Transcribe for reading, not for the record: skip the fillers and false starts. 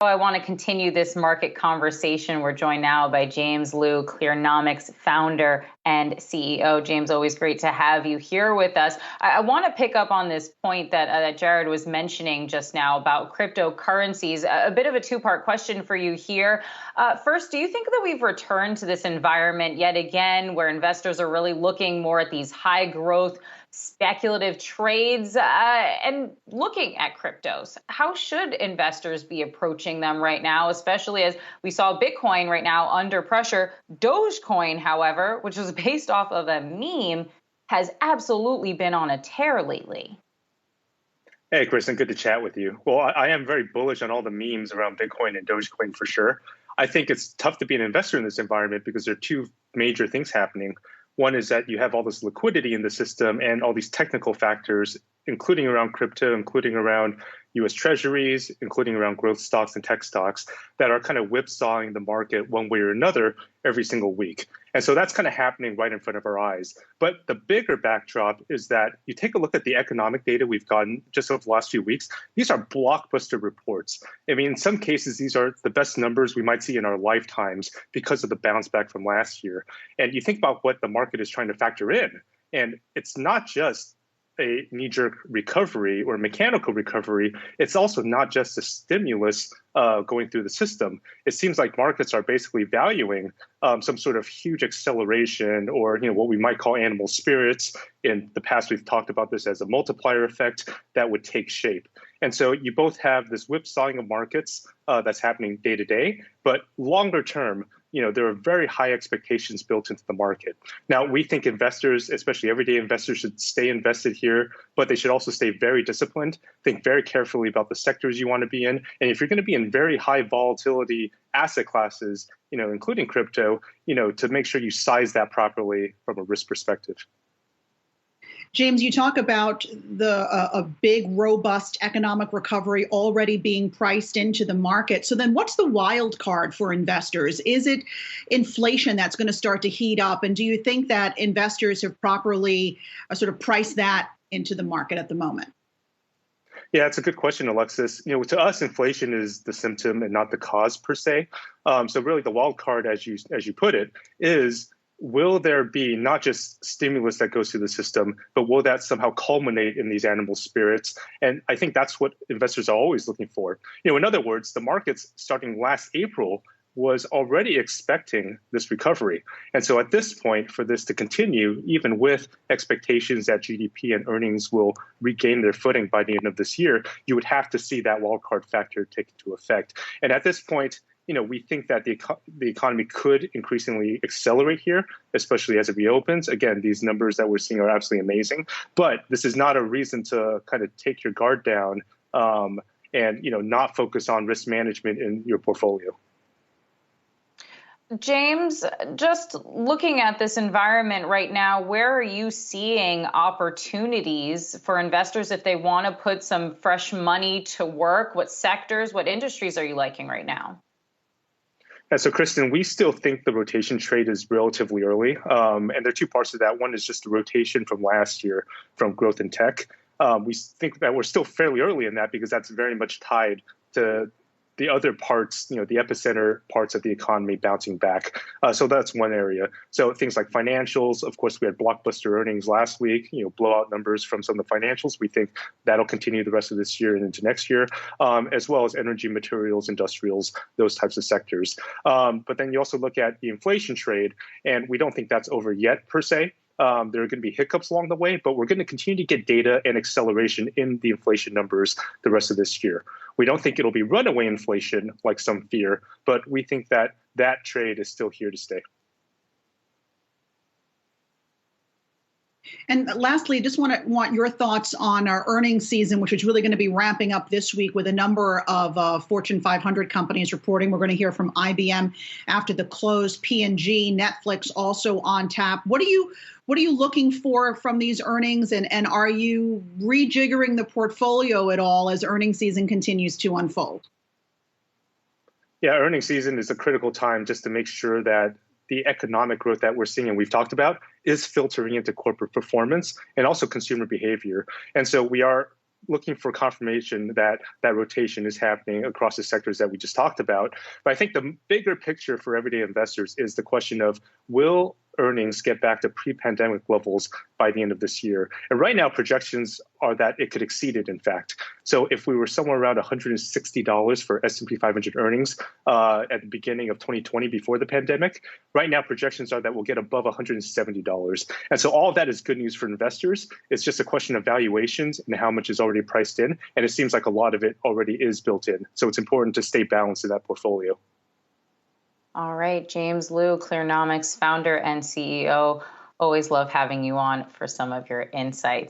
I want to continue this market conversation. We're joined now by James Liu, Clearnomics Founder and CEO. James, always great to have you here with us. I want to pick up on this point that Jared was mentioning just now about cryptocurrencies. A bit of a two-part question for you here. First, do you think that we've returned to this environment yet again where investors are really looking more at these high growth speculative trades and looking at cryptos? How should investors be approaching them right now, especially as we saw Bitcoin right now under pressure? Dogecoin, however, which was based off of a meme, has absolutely been on a tear lately. Hey, Kristin, good to chat with you. Well, I am very bullish on all the memes around Bitcoin and Dogecoin for sure. I think it's tough to be an investor in this environment because there are two major things happening. One is that you have all this liquidity in the system and all these technical factors, including around crypto, including around US treasuries, including around growth stocks and tech stocks that are kind of whipsawing the market one way or another every single week. And so that's kind of happening right in front of our eyes. But the bigger backdrop is that you take a look at the economic data we've gotten just over the last few weeks. These are blockbuster reports. I mean, in some cases, these are the best numbers we might see in our lifetimes because of the bounce back from last year. And you think about what the market is trying to factor in, and it's not just a knee-jerk recovery or mechanical recovery. It's also not just a stimulus going through the system. It seems like markets are basically valuing some sort of huge acceleration or what we might call animal spirits. In the past, we've talked about this as a multiplier effect that would take shape. And so you both have this whipsawing of markets that's happening day to day, but longer term, there are very high expectations built into the market. Now, we think investors, especially everyday investors, should stay invested here, but they should also stay very disciplined, think very carefully about the sectors you want to be in. And if you're going to be in very high volatility asset classes, including crypto, to make sure you size that properly from a risk perspective. James, you talk about a big, robust economic recovery already being priced into the market. So then what's the wild card for investors? Is it inflation that's going to start to heat up? And do you think that investors have properly sort of priced that into the market at the moment? Yeah, it's a good question, Alexis. To us, inflation is the symptom and not the cause per se. So really the wild card, as you put it, is will there be not just stimulus that goes through the system, but will that somehow culminate in these animal spirits? And I think that's what investors are always looking for. In other words, the markets starting last April was already expecting this recovery. And so at this point, for this to continue, even with expectations that GDP and earnings will regain their footing by the end of this year, you would have to see that wildcard factor take into effect. And at this point, we think that the economy could increasingly accelerate here, especially as it reopens. Again, these numbers that we're seeing are absolutely amazing, but this is not a reason to kind of take your guard down and not focus on risk management in your portfolio. James, just looking at this environment right now, where are you seeing opportunities for investors if they want to put some fresh money to work? What sectors, what industries are you liking right now? And so, Kristin, we still think the rotation trade is relatively early. And there are two parts to that. One is just the rotation from last year from growth in tech. We think that we're still fairly early in that because that's very much tied to the other parts, the epicenter parts of the economy bouncing back. So that's one area. So things like financials, of course, we had blockbuster earnings last week, blowout numbers from some of the financials. We think that'll continue the rest of this year and into next year, as well as energy, materials, industrials, those types of sectors. But then you also look at the inflation trade, and we don't think that's over yet per se. There are going to be hiccups along the way, but we're going to continue to get data and acceleration in the inflation numbers the rest of this year. We don't think it'll be runaway inflation like some fear, but we think that that trade is still here to stay. And lastly, just want your thoughts on our earnings season, which is really going to be ramping up this week with a number of Fortune 500 companies reporting. We're going to hear from IBM after the close, P&G, Netflix also on tap. What are you looking for from these earnings, and are you rejiggering the portfolio at all as earnings season continues to unfold? Yeah, earnings season is a critical time just to make sure that the economic growth that we're seeing and we've talked about is filtering into corporate performance and also consumer behavior. And so we are looking for confirmation that that rotation is happening across the sectors that we just talked about. But I think the bigger picture for everyday investors is the question of, will earnings get back to pre-pandemic levels by the end of this year? And right now, projections are that it could exceed it, in fact. So if we were somewhere around $160 for S&P 500 earnings at the beginning of 2020 before the pandemic, right now projections are that we'll get above $170. And so all of that is good news for investors. It's just a question of valuations and how much is already priced in. And it seems like a lot of it already is built in. So it's important to stay balanced in that portfolio. All right, James Liu, Clearnomics founder and CEO. Always love having you on for some of your insights.